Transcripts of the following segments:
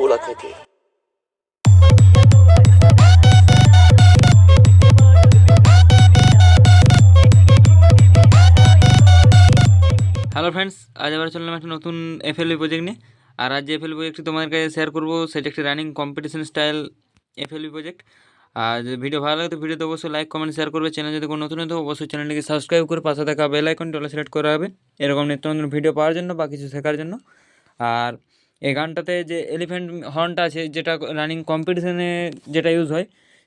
বলা থাকে। Hello friends, আজ আবার চললাম একটা নতুন এফএলবি প্রজেক্ট নিয়ে। আর আজ যে এফএলবি প্রজেক্টটি তোমাদের কাছে শেয়ার করবো সেটা একটি রানিং কম্পিটিশন স্টাইল এফএলবি প্রজেক্ট। আর যদি ভিডিও ভালো লাগে তো ভিডিওতে অবশ্যই লাইক কমেন্ট শেয়ার করবে। চ্যানেল যদি কোনো নতুন হতো অবশ্যই চ্যানেলটিকে সাবস্ক্রাইব করে পাশে থাকা বেল আইকনটি অল সিলেক্ট করা হবে এরকম নিত্য নতুন ভিডিও পাওয়ার জন্য বা কিছু শেখার জন্য। আর এই গানটাতে যে এলিফ্যান্ট হর্নটা আছে, যেটা রানিং কম্পিটিশনে যেটা ইউজ হয়,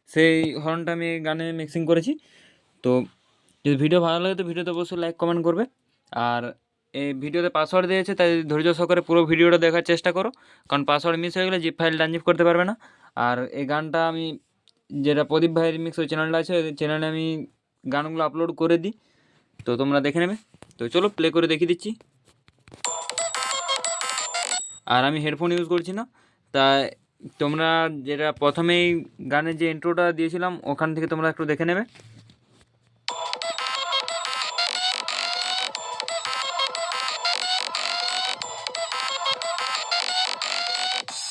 সেই হর্নটা আমি গানে মিক্সিং করেছি। তো যদি ভিডিও ভালো লাগে তো ভিডিওতে অবশ্যই লাইক কমেন্ট করবে। আর এই ভিডিওতে পাসওয়ার্ড দিয়েছে, তাই ধৈর্য সহকারে পুরো ভিডিওটা দেখার চেষ্টা করো, কারণ পাসওয়ার্ড মিস হয়ে গেলে জিপ ফাইলটা আনজিপ করতে পারবে না। আর এই গানটা আমি যেটা প্রদীপ ভাইয়ের রিমিক্স ওই চ্যানেলটা আছে, ওই চ্যানেলে আমি গানগুলো আপলোড করে দিই, তো তোমরা দেখে নেবে। তো চলো প্লে করে দেখিয়ে দিচ্ছি। আর আমি হেডফোন ইউজ করছি না, তাই তোমরা যেটা প্রথমেই গানের যে ইন্ট্রোটা দিয়েছিলাম ওখান থেকে তোমরা একটু দেখে নেবে।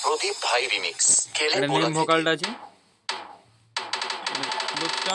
প্রদীপ ভাই রিমিক্স কেলে এটা বলা মেন থাকে। ভোকালটা আছে, লুপটা।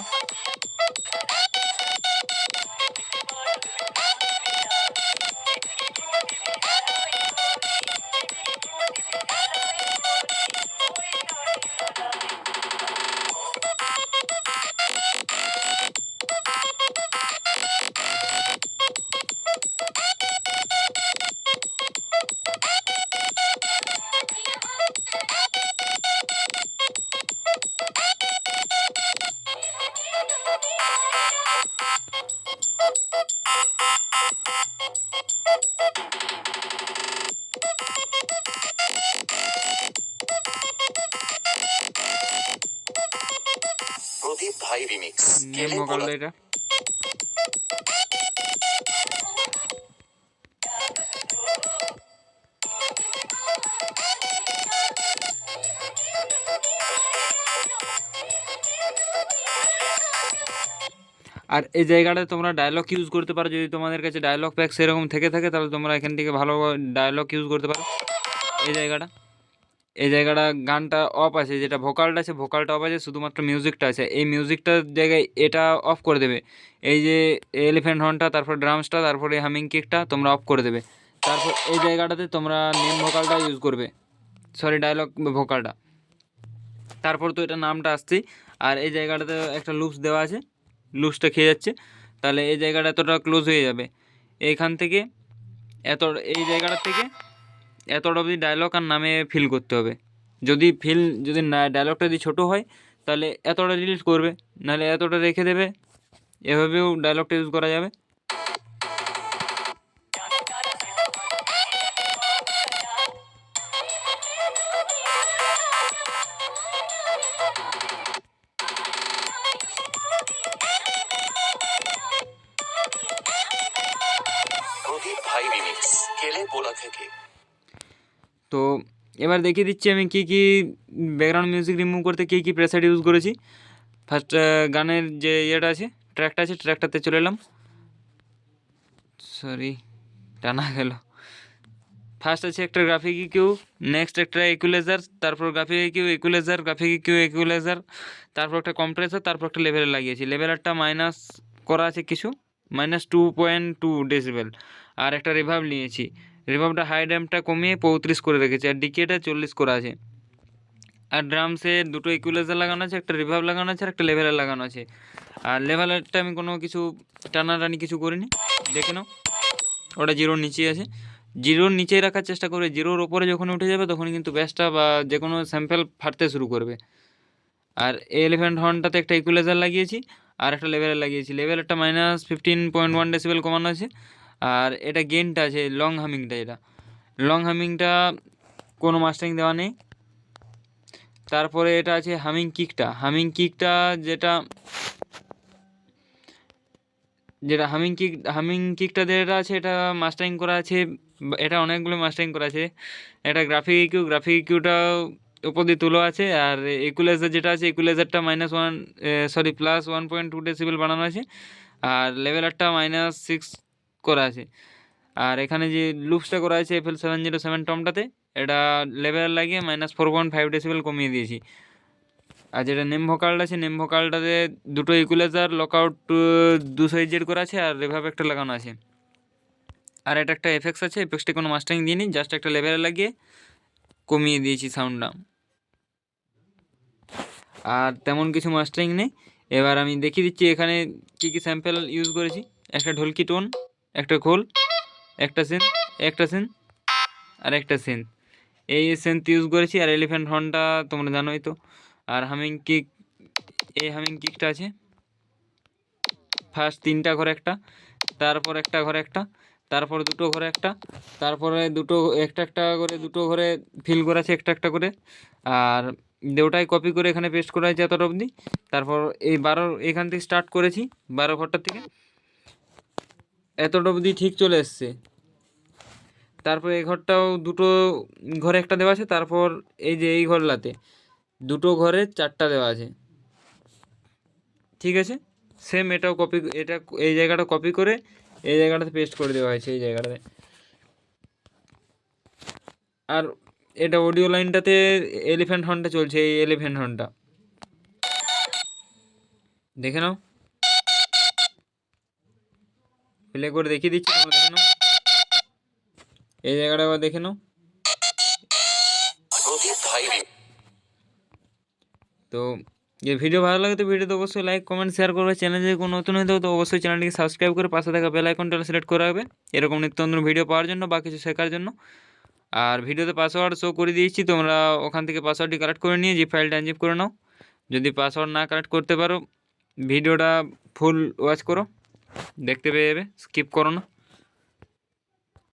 প্রদীপ ভাই রিমিক্স মেন কেলে বলা ভোকালটা এটা। আর এই জায়গাটায় তোমরা ডায়লগ ইউজ করতে পারো, যদি তোমাদের কাছে ডায়লগ প্যাক সেরকম থেকে থাকে তাহলে তোমরা এখান থেকে ভালো ডায়লগ ইউজ করতে পারো। এই জায়গাটা গানটা অফ আছে, যেটা ভোকালটা আছে ভোকালটা অফ আছে, শুধুমাত্র মিউজিকটা আছে। এই মিউজিকটার জায়গায় এটা অফ করে দেবে, এই যে এলিফ্যান্ট হর্নটা, তারপর ড্রামসটা, তারপরে হামিং কিকটা তোমরা অফ করে দেবে। তারপর এই জায়গাটাতে তোমরা মেন ভোকালটা ইউজ করবে, সরি ডায়লগ ভোকালটা। তারপর তো এটা নামটা আসছেই। আর এই জায়গাটাতে একটা লুপস দেওয়া আছে, লুপসটা খেয়ে যাচ্ছে, তাহলে এই জায়গাটা এতটা ক্লোজ হয়ে যাবে। এইখান থেকে এত, এই জায়গাটা থেকে এতটা অবধি ডায়লগ আর নামে ফিল করতে হবে। যদি না ডায়লগটা যদি ছোটো হয় তাহলে এতটা ডিলিট করবে, নাহলে এতটা রেখে দেবে। এভাবেও ডায়লগটা ইউজ করা যাবে। প্রদীপ ভাই রিমিক্স কেলে বলা থাকে। তো এবার দেখিয়ে দিচ্ছি আমি কী কী ব্যাকগ্রাউন্ড মিউজিক রিমুভ করতে কী কী প্রেসার ইউজ করেছি। ফার্স্ট গানের যে ইয়েটা আছে, ট্র্যাকটা আছে, ট্র্যাকটাতে চলে এলাম। সরি, টানা গেল। ফার্স্ট আছে একটা গ্রাফিক কিউ, নেক্সট একটা ইকুয়ালাইজার, তারপর graphic Q equalizer, graphic Q equalizer, তারপর একটা কম্প্রেসার, তারপর একটা লেভেলে লাগিয়েছি। লেভেলারটা মাইনাস করা আছে কিছু, -2.2 ডেসিবেল। আর একটা রিভার্ব নিয়েছি, রিভার্বটা হাই ড্যাম্পটা কমিয়ে 35 করে রেখেছি, আর ডিকেটা 40 করা আছে। আর ড্রামসে দুটো ইকুয়ালাইজার লাগানো আছে, একটা রিভার্ব লাগানো আছে, আর একটা লেভেলার লাগানো আছে। আর লেভেলারটা আমি কোনো কিছু টানাটানি কিছু করিনি, দেখে নাও ওটা জিরোর নিচেই আছে। জিরোর নিচেই রাখার চেষ্টা করবে, জিরোর ওপরে যখন উঠে যাবে তখন কিন্তু ব্যাসটা বা যে কোনো স্যাম্পেল ফাটতে শুরু করবে। আর এলিফ্যান্ট হর্নটাতে একটা ইকুয়ালাইজার লাগিয়েছি আর একটা লেভেলার লাগিয়েছি। লেভেলারটা -15.1 ডেসিবেল কমানো আছে। আর এটা গেনটা আছে লং হামিংটা, এটা লং হামিংটা কোনো মাস্টারিং দেওয়া নেই। তারপরে এটা আছে হামিং কিকটা, যেটা যেটা হামিং কিকটা যেটা আছে এটা মাস্টারিং করা আছে, এটা অনেকগুলো মাস্টারিং করা আছে। এটা গ্রাফিক ইকিউটা উপর দিয়ে তুলো আছে। আর ইকুয়ালাইজার যেটা আছে ইকুয়ালাইজারটা +1.2 ডেসিবেল বানানো আছে। আর লেভেলারটা -6 করা আছে। আর এখানে যে লুপসটা করা আছে FL707 টমটাতে, এটা লেভেল লাগিয়ে -4.5 ডেসিবেল কমিয়ে দিয়েছি। আর যেটা নেম ভোকালটা আছে, নেম ভোকালটাতে দুটো ইকুয়ালাইজার লকআউট 200 করা আছে আর রিভার্ব একটা লাগানো আছে। আর এটা একটা এফেক্টস আছে, এফেক্টসটা কোনো মাস্টারিং দিইনি, জাস্ট একটা লেভেলে লাগিয়ে কমিয়ে দিয়েছি সাউন্ডটা। আর তেমন কিছু মাস্টারিং নেই। এবার আমি দেখিয়ে দিচ্ছি এখানে কী কী স্যাম্পেল ইউজ করেছি। একটা ঢোলকি টোন, একটা খোল, একটা সেন্ট আর একটা সেন্ট, এই সেন্ট ইউজ করেছি। আর এলিফ্যান্ট হর্নটা তোমরা জানোই তো। আর হামিং কিক, এই হামিং কিকটা আছে ফার্স্ট 3টা ঘরে একটা, তারপর একটা ঘরে একটা, তারপর 2টো ঘরে একটা, তারপরে একটা করে 2টো ঘরে ফিল করা আছে একটা করে। আর ওটাই কপি করে এখানে পেস্ট করা হয়েছে এতটা অবধি। তারপর এই 12 এখান থেকে স্টার্ট করেছি, 12 ঘরটার থেকে এতটা অবধি ঠিক চলে এসছে। তারপর এই ঘরটাও 2টো ঘরে একটা দেওয়া আছে। তারপর এই যে এই ঘরলাতে 2টো ঘরে 4টা দেওয়া আছে, ঠিক আছে। সেম এটাও কপি, এটা এই জায়গাটা কপি করে এই জায়গাটাতে পেস্ট করে দেওয়া হয়েছে এই জায়গাটাতে। আর এটা অডিও লাইনটাতে এলিফ্যান্ট হর্নটা চলছে, এই এলিফ্যান্ট হর্নটা দেখে নাও, প্লে করে দেখিয়ে দিচ্ছি, তোমরা দেখে নাও। এই জায়গাটা আবার দেখে নাও। প্রদীপ ভাই তো এই ভিডিও ভালো লাগে তো ভিডিওতে অবশ্যই লাইক কমেন্ট শেয়ার করবে। চ্যানেলে যদি কোনো নতুন হয়ে থাকো তো অবশ্যই চ্যানেলটিকে সাবস্ক্রাইব করে পাশে থাকা বেল আইকনটা সিলেক্ট করে রাখবে এরকম নিত্য নতুন ভিডিও পাওয়ার জন্য বা কিছু শেখার জন্য। আর ভিডিওতে পাসওয়ার্ড শো করে দিয়েছি, তোমরা ওখান থেকে পাসওয়ার্ডটি কালেক্ট করে নিয়ে জিপ ফাইলটা আনজিপ করে নাও। যদি পাসওয়ার্ড না কালেক্ট করতে পারো ভিডিওটা ফুল ওয়াচ করো, দেখতে পেয়ে যাবে, স্কিপ করো না।